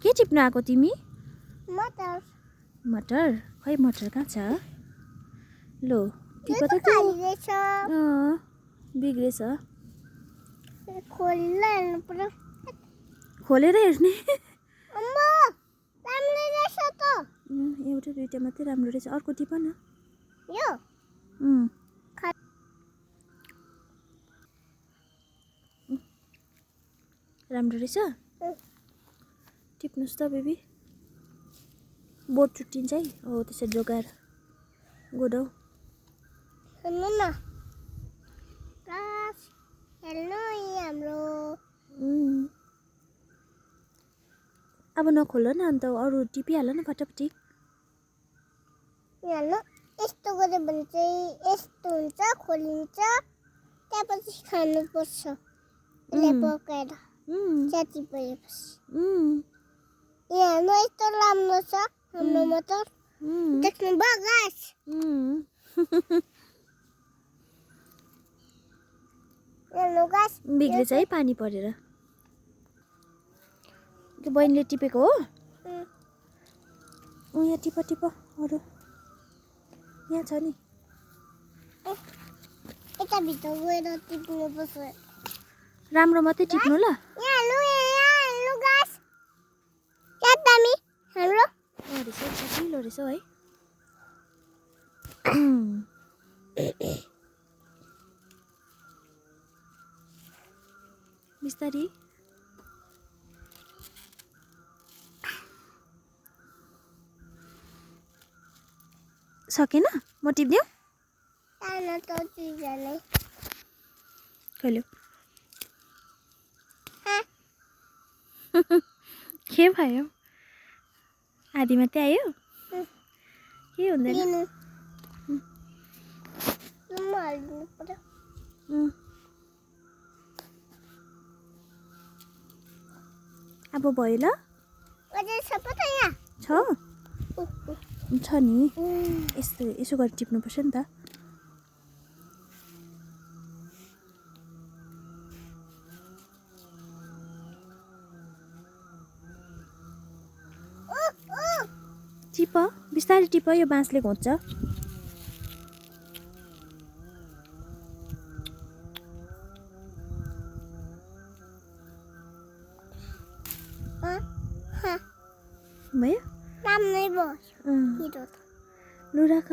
के टिप्न आएको तिमी? मटर मटर? खै मटर कहाँ छ? लो टिप त खाली रहेछ। बिग्रेछ। खोलेर हेर्नु पर्यो। खोलेर हेर्ने? अम्मा राम्रो रहेछ त। एउटा दुईटा मात्रै राम्रो रहेछ। अर्को टिप न। यो राम्रो रहेछ। टिप्नुस् त बेबी। बोट चुट्टिन्छ है। हो त्यसरी जोगाएर गोडाउ। हेर्नु न गाइस, हेर्नु हाम्रो। अब नखोल न अन्त अरू टिपिहाल न फटाफटी। हेर्नु यस्तो गऱ्यो भने चाहिँ यस्तो हुन्छ, खोलिन्छ, त्यसपछि खानुपर्छ। यसलाई पकाएर चिया टिपेपछि। यहाँ हेर्नु यस्तो राम्रो छ हाम्रो मटर। देख्नुभयो गाइस? हेर्नु गाइस, बिग्रेछ है पानी परेर। त्यो बहिनीले टिपेको हो? यहाँ टिप टिप अरू यहाँ छ नि। यता भित्र गएर टिप्नुपर्छ। राम्रो मात्रै टिप्नु ल। यहाँ हेर्नु गाइस, क्या दामी हाम्रो। सजिलो रहेछ है। बिस्तारी। सकेन? म टिप्दिउँ? कहिले के भयो? आधी मात्रै आयो? के हुँदैन? अब भयो ल? छ नि। यसो गरेर टिप्नुपर्छ नि त। टिप बिस्तारै टिप, यो बाँसले घोच्छ। भयो? राम्रो भयो। लु राख।